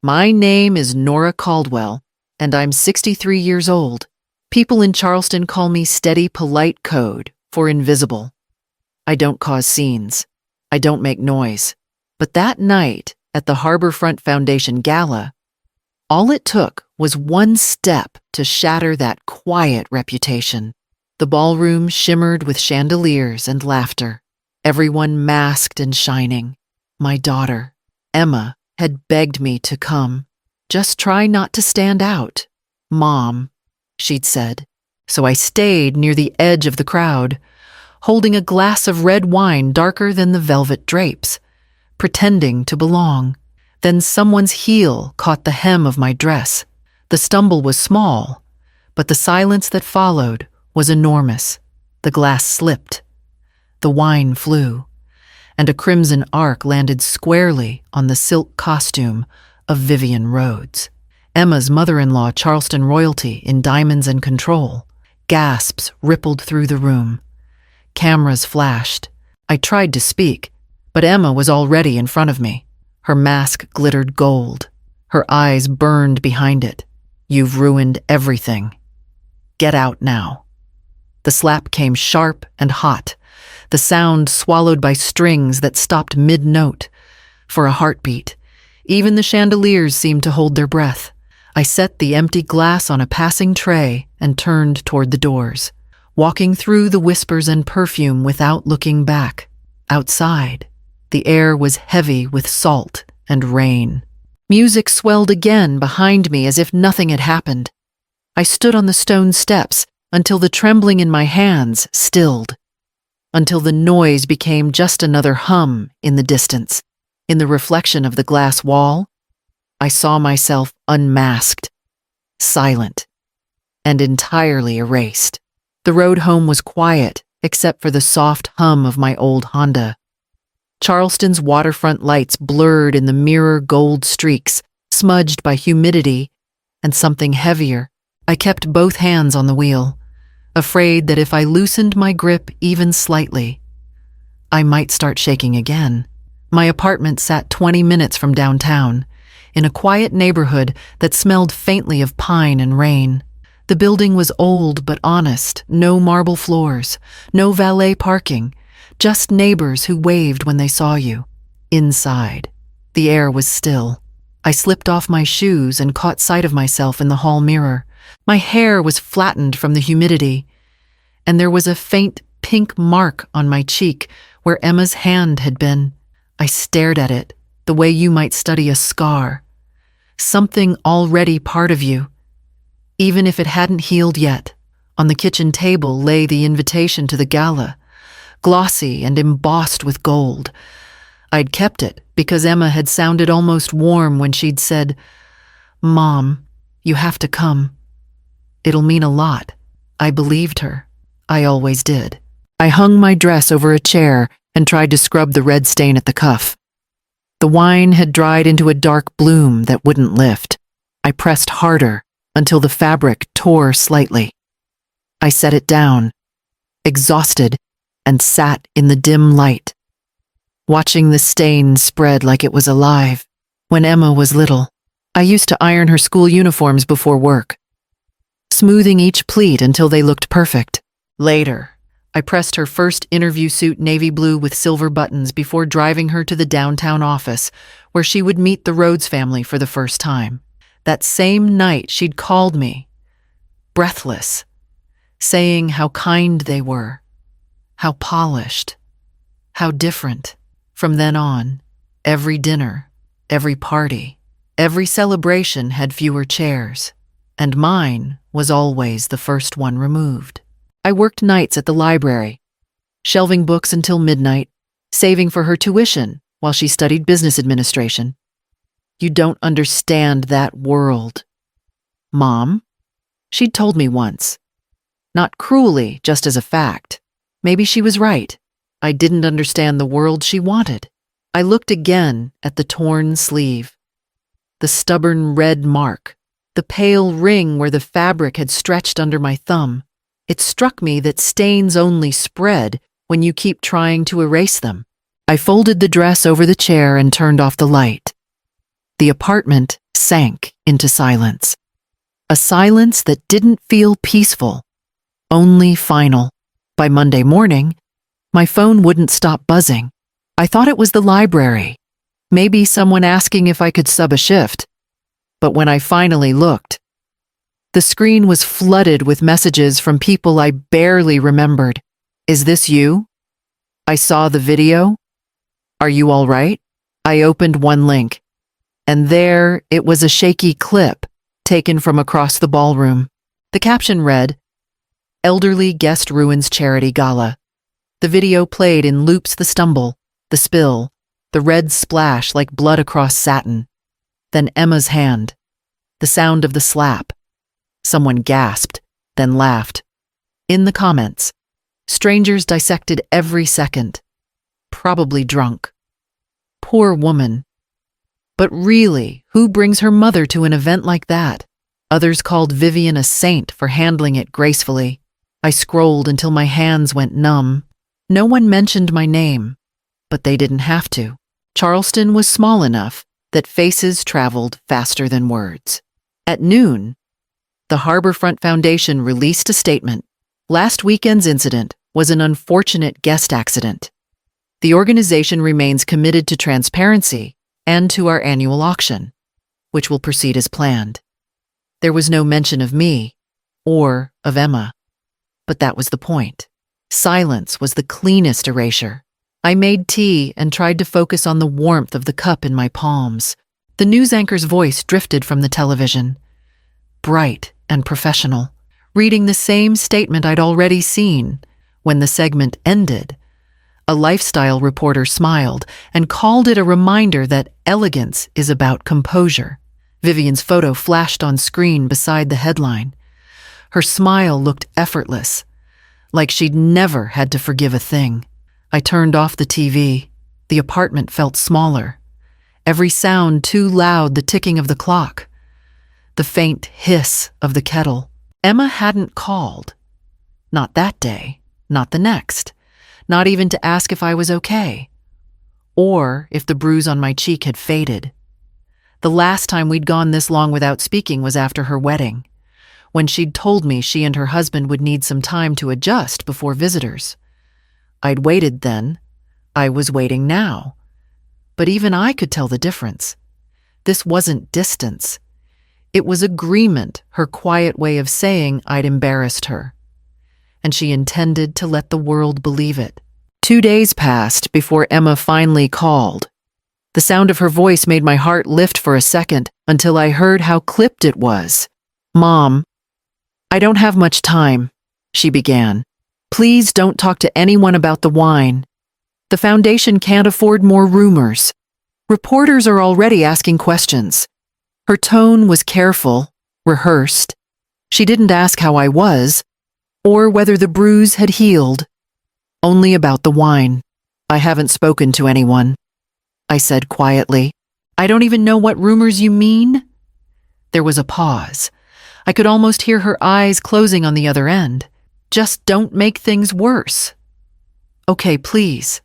My name is Nora Caldwell, and I'm 63 years old. People in Charleston call me Steady Polite Code for invisible. I don't cause scenes. I don't make noise. But that night at the Harborfront Foundation Gala, all it took was one step to shatter that quiet reputation. The ballroom shimmered with chandeliers and laughter, everyone masked and shining. My daughter, Emma, had begged me to come. Just try not to stand out, Mom, she'd said. So I stayed near the edge of the crowd, holding a glass of red wine darker than the velvet drapes, pretending to belong. Then someone's heel caught the hem of my dress. The stumble was small, but the silence that followed was enormous. The glass slipped. The wine flew, and a crimson arc landed squarely on the silk costume of Vivian Rhodes, Emma's mother-in-law, Charleston royalty in diamonds and control. Gasps rippled through the room. Cameras flashed. I tried to speak, but Emma was already in front of me. Her mask glittered gold. Her eyes burned behind it. You've ruined everything. Get out now. The slap came sharp and hot, the sound swallowed by strings that stopped mid-note. For a heartbeat, even the chandeliers seemed to hold their breath. I set the empty glass on a passing tray and turned toward the doors, walking through the whispers and perfume without looking back. Outside, the air was heavy with salt and rain. Music swelled again behind me as if nothing had happened. I stood on the stone steps until the trembling in my hands stilled, until the noise became just another hum in the distance. In the reflection of the glass wall, I saw myself unmasked, silent, and entirely erased. The road home was quiet, except for the soft hum of my old Honda. Charleston's waterfront lights blurred in the mirror gold streaks, smudged by humidity and something heavier. I kept both hands on the wheel, afraid that if I loosened my grip even slightly, I might start shaking again. My apartment sat 20 minutes from downtown, in a quiet neighborhood that smelled faintly of pine and rain. The building was old but honest, no marble floors, no valet parking, just neighbors who waved when they saw you. Inside, the air was still. I slipped off my shoes and caught sight of myself in the hall mirror. My hair was flattened from the humidity, and there was a faint pink mark on my cheek where Emma's hand had been. I stared at it, the way you might study a scar. Something already part of you, even if it hadn't healed yet. On the kitchen table lay the invitation to the gala, glossy and embossed with gold. I'd kept it because Emma had sounded almost warm when she'd said, "Mom, you have to come. It'll mean a lot." I believed her. I always did. I hung my dress over a chair and tried to scrub the red stain at the cuff. The wine had dried into a dark bloom that wouldn't lift. I pressed harder until the fabric tore slightly. I set it down, exhausted, and sat in the dim light, watching the stain spread like it was alive. When Emma was little, I used to iron her school uniforms before work, smoothing each pleat until they looked perfect. Later, I pressed her first interview suit navy blue with silver buttons before driving her to the downtown office where she would meet the Rhodes family for the first time. That same night, she'd called me, breathless, saying how kind they were, how polished, how different. From then on, every dinner, every party, every celebration had fewer chairs, and mine was always the first one removed. I worked nights at the library, shelving books until midnight, saving for her tuition while she studied business administration. You don't understand that world, Mom, she'd told me once. Not cruelly, just as a fact. Maybe she was right. I didn't understand the world she wanted. I looked again at the torn sleeve, the stubborn red mark, the pale ring where the fabric had stretched under my thumb. It struck me that stains only spread when you keep trying to erase them. I folded the dress over the chair and turned off the light. The apartment sank into silence. A silence that didn't feel peaceful, only final. By Monday morning, my phone wouldn't stop buzzing. I thought it was the library, maybe someone asking if I could sub a shift. But when I finally looked, the screen was flooded with messages from people I barely remembered. Is this you? I saw the video. Are you all right? I opened one link, and there it was, a shaky clip taken from across the ballroom. The caption read, "Elderly Guest Ruins Charity Gala." The video played in loops: the stumble, the spill, the red splash like blood across satin. Then Emma's hand, the sound of the slap. Someone gasped, then laughed. In the comments, strangers dissected every second. Probably drunk. Poor woman. But really, who brings her mother to an event like that? Others called Vivian a saint for handling it gracefully. I scrolled until my hands went numb. No one mentioned my name, but they didn't have to. Charleston was small enough that faces traveled faster than words. At noon, the Harborfront Foundation released a statement. Last weekend's incident was an unfortunate guest accident. The organization remains committed to transparency and to our annual auction, which will proceed as planned. There was no mention of me or of Emma, but that was the point. Silence was the cleanest erasure. I made tea and tried to focus on the warmth of the cup in my palms. The news anchor's voice drifted from the television, bright and professional, reading the same statement I'd already seen. When the segment ended, a lifestyle reporter smiled and called it a reminder that elegance is about composure. Vivian's photo flashed on screen beside the headline. Her smile looked effortless, like she'd never had to forgive a thing. I turned off the TV. The apartment felt smaller. Every sound too loud: the ticking of the clock, the faint hiss of the kettle. Emma hadn't called. Not that day, not the next, not even to ask if I was okay, or if the bruise on my cheek had faded. The last time we'd gone this long without speaking was after her wedding, when she'd told me she and her husband would need some time to adjust before visitors. I'd waited then. I was waiting now. But even I could tell the difference. This wasn't distance. It was agreement, her quiet way of saying I'd embarrassed her. And she intended to let the world believe it. 2 days passed before Emma finally called. The sound of her voice made my heart lift for a second until I heard how clipped it was. "Mom, I don't have much time," she began. "Please don't talk to anyone about the wine. The foundation can't afford more rumors. Reporters are already asking questions." Her tone was careful, rehearsed. She didn't ask how I was, or whether the bruise had healed. Only about the wine. "I haven't spoken to anyone," I said quietly. "I don't even know what rumors you mean." There was a pause. I could almost hear her eyes closing on the other end. "Just don't make things worse. Okay, please."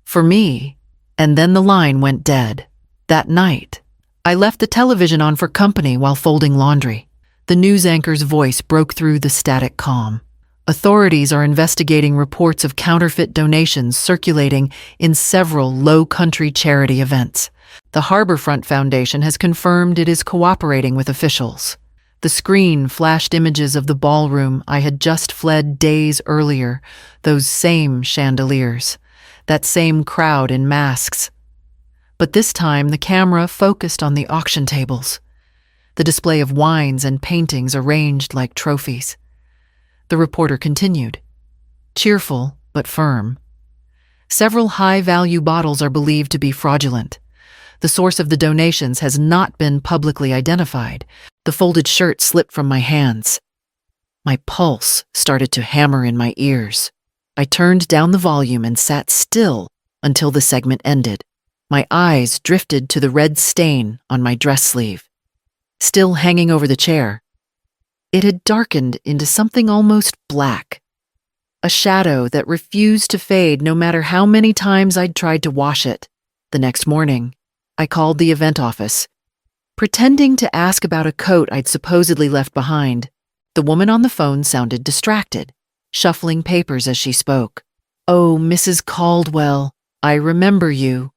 For me, and then the line went dead. That night, I left the television on for company while folding laundry. The news anchor's voice broke through the static calm. Authorities are investigating reports of counterfeit donations circulating in several low-country charity events. The Harborfront Foundation has confirmed it is cooperating with officials. The screen flashed images of the ballroom I had just fled days earlier, those same chandeliers, that same crowd in masks. But this time the camera focused on the auction tables, the display of wines and paintings arranged like trophies. The reporter continued, cheerful but firm. Several high-value bottles are believed to be fraudulent. The source of the donations has not been publicly identified. The folded shirt slipped from my hands. My pulse started to hammer in my ears. I turned down the volume and sat still until the segment ended. My eyes drifted to the red stain on my dress sleeve, still hanging over the chair. It had darkened into something almost black, a shadow that refused to fade no matter how many times I'd tried to wash it. The next morning, I called the event office. pretending to ask about a coat I'd supposedly left behind. The woman on the phone sounded distracted, shuffling papers as she spoke. "Oh, Mrs. Caldwell, I remember you.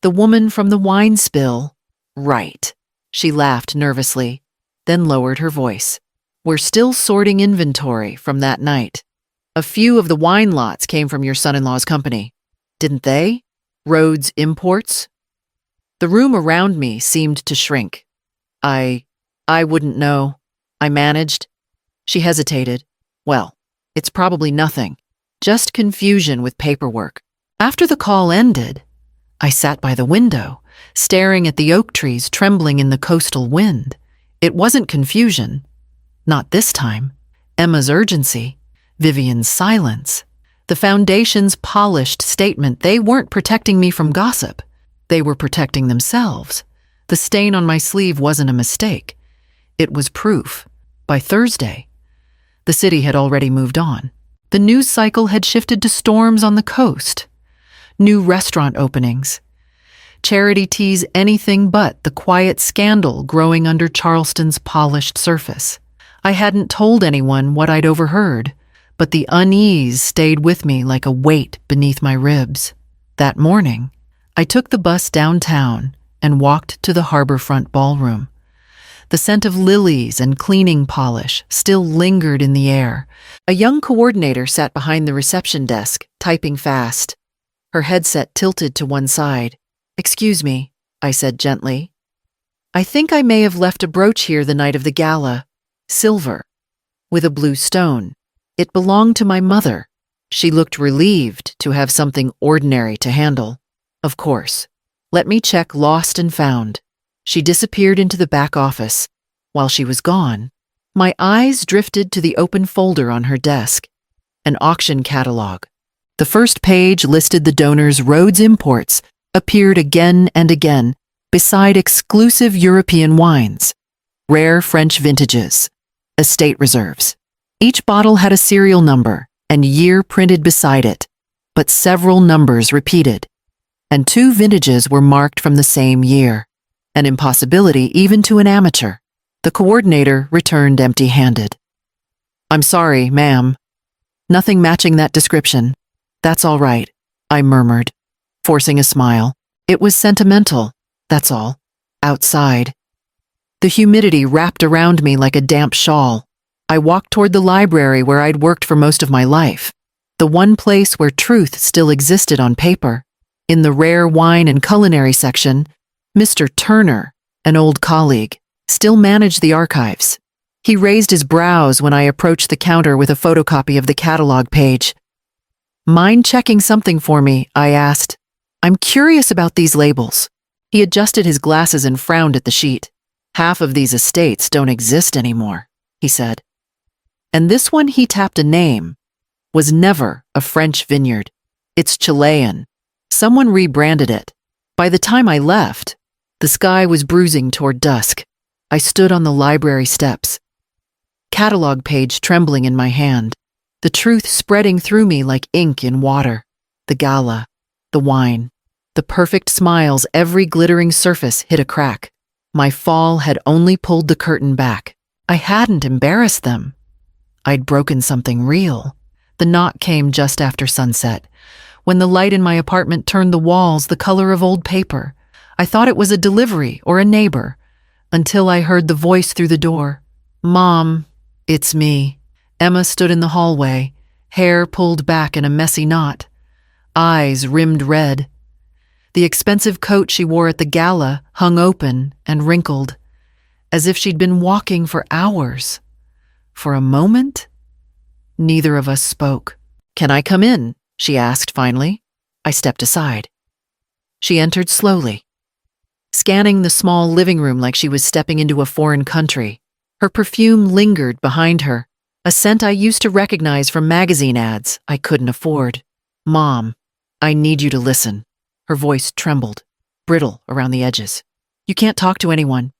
The woman from the wine spill." "Right." She laughed nervously, then lowered her voice. "We're still sorting inventory from that night. A few of the wine lots came from your son-in-law's company. Didn't they? Rhodes Imports?" The room around me seemed to shrink. I wouldn't know. I managed. She hesitated. "Well, it's probably nothing. Just confusion with paperwork." After the call ended, I sat by the window, staring at the oak trees trembling in the coastal wind. It wasn't confusion. Not this time. Emma's urgency, Vivian's silence, the foundation's polished statement they weren't protecting me from gossip. They were protecting themselves. The stain on my sleeve wasn't a mistake. It was proof. By Thursday, the city had already moved on. The news cycle had shifted to storms on the coast, new restaurant openings, charity teas anything but the quiet scandal growing under Charleston's polished surface. I hadn't told anyone what I'd overheard, but the unease stayed with me like a weight beneath my ribs. That morning, I took the bus downtown and walked to the harborfront ballroom. The scent of lilies and cleaning polish still lingered in the air. A young coordinator sat behind the reception desk, typing fast. Her headset tilted to one side. "Excuse me," I said gently. "I think I may have left a brooch here the night of the gala. Silver, with a blue stone. It belonged to my mother." She looked relieved to have something ordinary to handle. "Of course. Let me check lost and found." She disappeared into the back office. While she was gone, my eyes drifted to the open folder on her desk, an auction catalog. The first page listed the donor's Rhodes Imports, appeared again and again, beside exclusive European wines, rare French vintages, estate reserves. Each bottle had a serial number and year printed beside it, but several numbers repeated, and 2 vintages were marked from the same year. An impossibility even to an amateur. The coordinator returned empty-handed. "I'm sorry, ma'am. Nothing matching that description." "That's all right," I murmured, forcing a smile. It was sentimental, that's all. Outside, the humidity wrapped around me like a damp shawl. I walked toward the library where I'd worked for most of my life, the one place where truth still existed on paper. In the rare wine and culinary section, Mr. Turner, an old colleague, still managed the archives. He raised his brows when I approached the counter with a photocopy of the catalog page. "Mind checking something for me?" I asked. "I'm curious about these labels." He adjusted his glasses and frowned at the sheet. "Half of these estates don't exist anymore," he said. And this one, he tapped a name, was never a French vineyard. It's Chilean. Someone rebranded it. By the time I left, the sky was bruising toward dusk. I stood on the library steps, catalog page trembling in my hand, the truth spreading through me like ink in water. The gala, the wine, the perfect smiles, every glittering surface hit a crack. My fall had only pulled the curtain back. I hadn't embarrassed them. I'd broken something real. The knock came just after sunset, when the light in my apartment turned the walls the color of old paper. I thought it was a delivery or a neighbor, until I heard the voice through the door. "Mom, it's me." Emma stood in the hallway, hair pulled back in a messy knot, eyes rimmed red. The expensive coat she wore at the gala hung open and wrinkled, as if she'd been walking for hours. For a moment, neither of us spoke. "Can I come in?" she asked finally. I stepped aside. She entered slowly, scanning the small living room like she was stepping into a foreign country. Her perfume lingered behind her, a scent I used to recognize from magazine ads I couldn't afford. "Mom, I need you to listen." Her voice trembled, brittle around the edges. "You can't talk to anyone.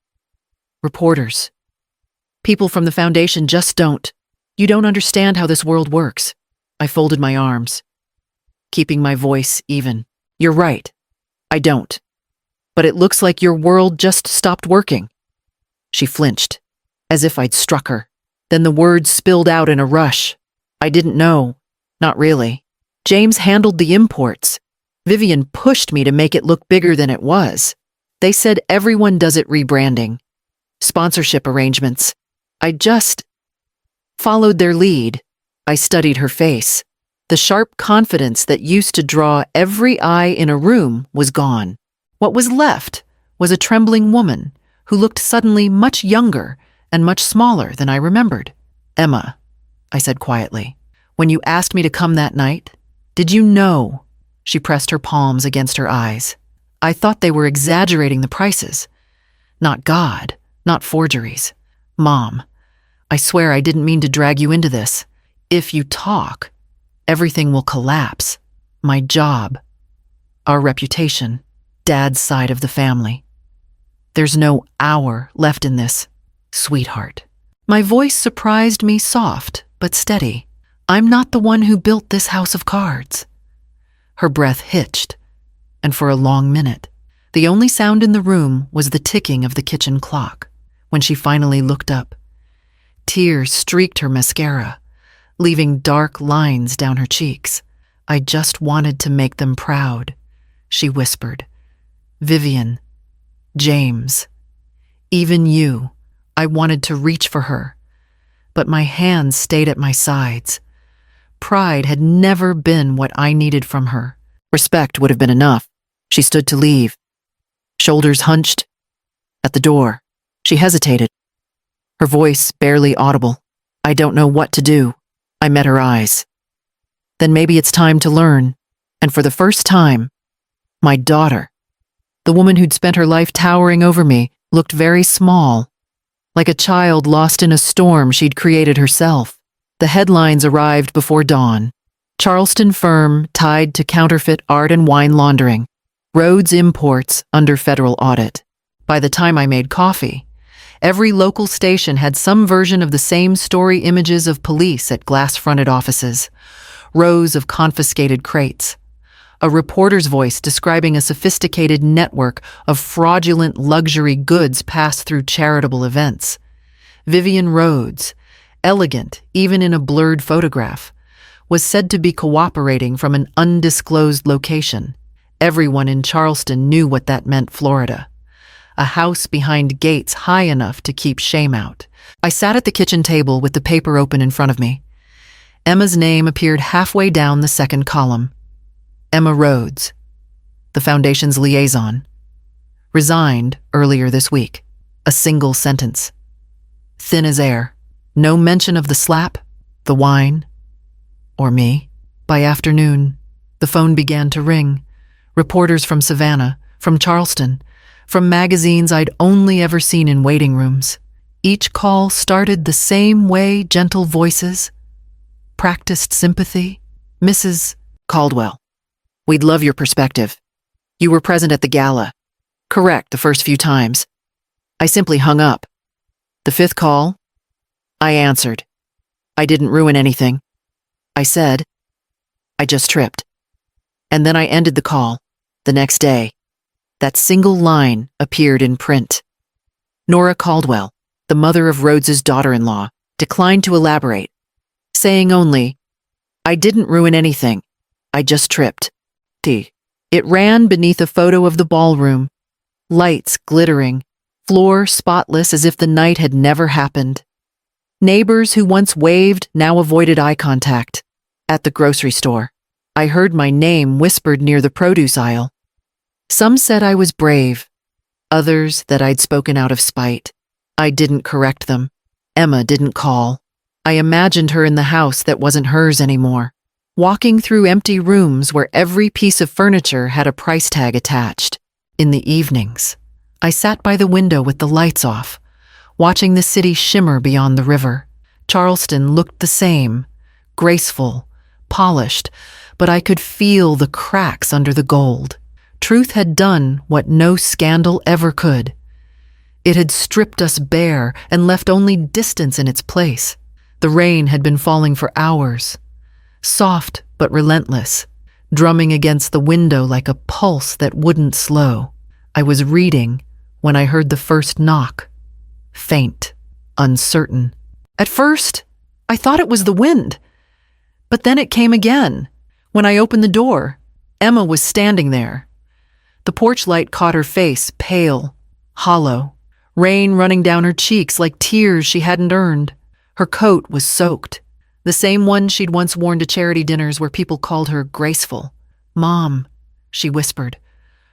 Reporters. People from the foundation just don't. You don't understand how this world works." I folded my arms, keeping my voice even. "You're right. I don't. but it looks like your world just stopped working." She flinched, as if I'd struck her. Then the words spilled out in a rush. "I didn't know. Not really. James handled the imports. Vivian pushed me to make it look bigger than it was. They said everyone does it rebranding. Sponsorship arrangements. I just followed their lead." I studied her face. The sharp confidence that used to draw every eye in a room was gone. What was left was a trembling woman who looked suddenly much younger and much smaller than I remembered. "Emma," I said quietly, "when you asked me to come that night, did you know?" She pressed her palms against her eyes. "I thought they were exaggerating the prices. Not God, not forgeries. Mom, I swear I didn't mean to drag you into this. If you talk, everything will collapse. My job, our reputation, Dad's side of the family. There's no hour left in this, sweetheart." My voice surprised me, soft but steady. "I'm not the one who built this house of cards." Her breath hitched, and for a long minute, the only sound in the room was the ticking of the kitchen clock. When she finally looked up, tears streaked her mascara, leaving dark lines down her cheeks. "I just wanted to make them proud," she whispered. "Vivian, James, even you." I wanted to reach for her, but my hands stayed at my sides. Pride had never been what I needed from her. Respect would have been enough. She stood to leave, shoulders hunched. At the door, she hesitated, her voice barely audible. "I don't know what to do." I met her eyes. "Then maybe it's time to learn." And for the first time, my daughter, the woman who'd spent her life towering over me, looked very small, like a child lost in a storm she'd created herself. The headlines arrived before dawn. Charleston firm tied to counterfeit art and wine laundering. Rhodes imports under federal audit. By the time I made coffee, every local station had some version of the same story: images of police at glass-fronted offices, rows of confiscated crates, a reporter's voice describing a sophisticated network of fraudulent luxury goods passed through charitable events. Vivian Rhodes, elegant even in a blurred photograph, was said to be cooperating from an undisclosed location. Everyone in Charleston knew what that meant: Florida. A house behind gates high enough to keep shame out. I sat at the kitchen table with the paper open in front of me. Emma's name appeared halfway down the second column. Emma Rhodes, the foundation's liaison, resigned earlier this week. A single sentence. Thin as air. No mention of the slap, the wine, or me. By afternoon, the phone began to ring. Reporters from Savannah, from Charleston, from magazines I'd only ever seen in waiting rooms. Each call started the same way: gentle voices, practiced sympathy. "Mrs. Caldwell, we'd love your perspective. You were present at the gala. Correct the first few times." I simply hung up. The fifth call, I answered. "I didn't ruin anything," I said. "I just tripped." And then I ended the call. The next day, that single line appeared in print. Nora Caldwell, the mother of Rhodes's daughter-in-law, declined to elaborate, saying only, "I didn't ruin anything. I just tripped." It ran beneath a photo of the ballroom, lights glittering, floor spotless as if the night had never happened. Neighbors who once waved now avoided eye contact. At the grocery store, I heard my name whispered near the produce aisle. Some said I was brave, others that I'd spoken out of spite. I didn't correct them. Emma didn't call. I imagined her in the house that wasn't hers anymore, walking through empty rooms where every piece of furniture had a price tag attached. In the evenings, I sat by the window with the lights off, watching the city shimmer beyond the river. Charleston looked the same, graceful, polished, but I could feel the cracks under the gold. Truth had done what no scandal ever could. It had stripped us bare and left only distance in its place. The rain had been falling for hours, soft but relentless, drumming against the window like a pulse that wouldn't slow. I was reading when I heard the first knock. Faint, uncertain. At first, I thought it was the wind. But then it came again. When I opened the door, Emma was standing there. The porch light caught her face, pale, hollow, rain running down her cheeks like tears she hadn't earned. Her coat was soaked, the same one she'd once worn to charity dinners where people called her graceful. "Mom," she whispered,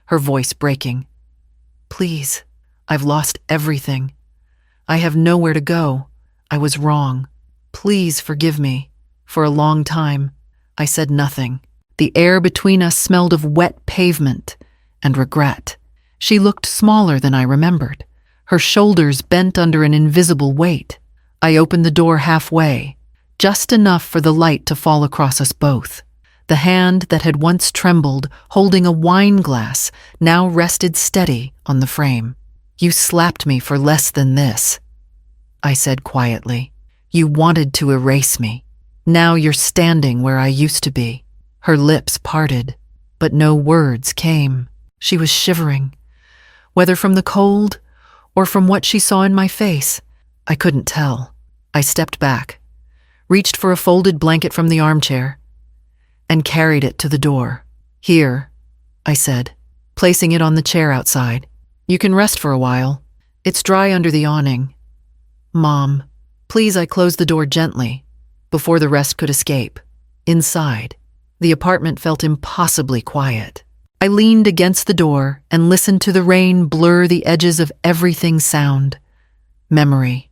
her voice breaking. "Please, I've lost everything. I have nowhere to go. I was wrong. Please forgive me." For a long time, I said nothing. The air between us smelled of wet pavement and regret. She looked smaller than I remembered, her shoulders bent under an invisible weight. I opened the door halfway, just enough for the light to fall across us both. The hand that had once trembled, holding a wine glass, now rested steady on the frame. "You slapped me for less than this," I said quietly. "You wanted to erase me. Now you're standing where I used to be." Her lips parted, but no words came. She was shivering, whether from the cold or from what she saw in my face. I couldn't tell. I stepped back, reached for a folded blanket from the armchair, and carried it to the door. "Here," I said, placing it on the chair outside. "You can rest for a while. It's dry under the awning." "Mom, please," I closed the door gently, before the rest could escape. Inside, the apartment felt impossibly quiet. I leaned against the door and listened to the rain blur the edges of everything sound. Memory.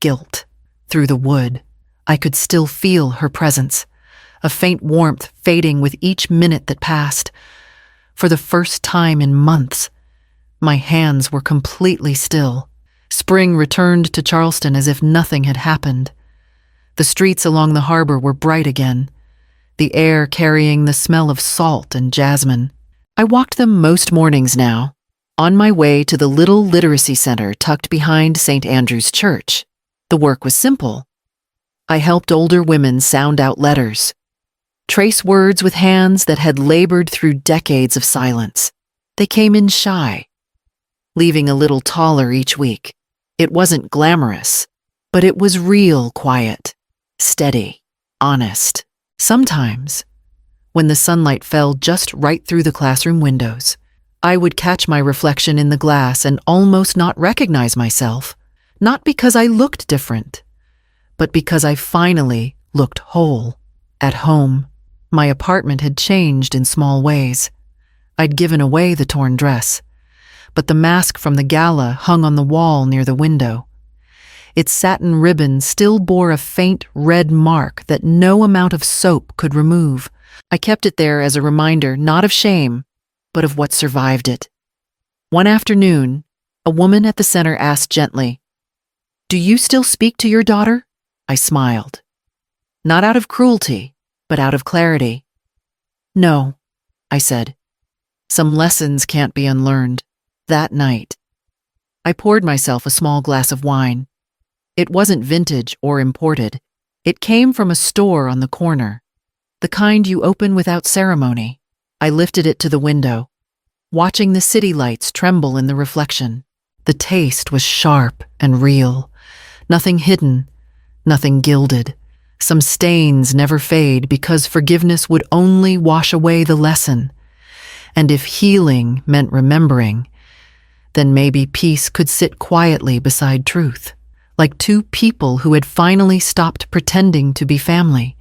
Guilt. Through the wood, I could still feel her presence, a faint warmth fading with each minute that passed. For the first time in months, my hands were completely still. Spring returned to Charleston as if nothing had happened. The streets along the harbor were bright again, the air carrying the smell of salt and jasmine. I walked them most mornings now, on my way to the little literacy center tucked behind St. Andrew's Church. The work was simple. I helped older women sound out letters, trace words with hands that had labored through decades of silence. They came in shy, leaving a little taller each week. It wasn't glamorous, but it was real quiet, steady, honest. Sometimes, when the sunlight fell just right through the classroom windows, I would catch my reflection in the glass and almost not recognize myself, not because I looked different, but because I finally looked whole, at home. My apartment had changed in small ways. I'd given away the torn dress, but the mask from the gala hung on the wall near the window. Its satin ribbon still bore a faint red mark that no amount of soap could remove. I kept it there as a reminder not of shame, but of what survived it. One afternoon, a woman at the center asked gently, "Do you still speak to your daughter?" I smiled. Not out of cruelty, but out of clarity. "No," I said. "Some lessons can't be unlearned." That night, I poured myself a small glass of wine. It wasn't vintage or imported. It came from a store on the corner, the kind you open without ceremony. I lifted it to the window, watching the city lights tremble in the reflection. The taste was sharp and real, nothing hidden, nothing gilded. Some stains never fade because forgiveness would only wash away the lesson. And if healing meant remembering, then maybe peace could sit quietly beside truth, like two people who had finally stopped pretending to be family.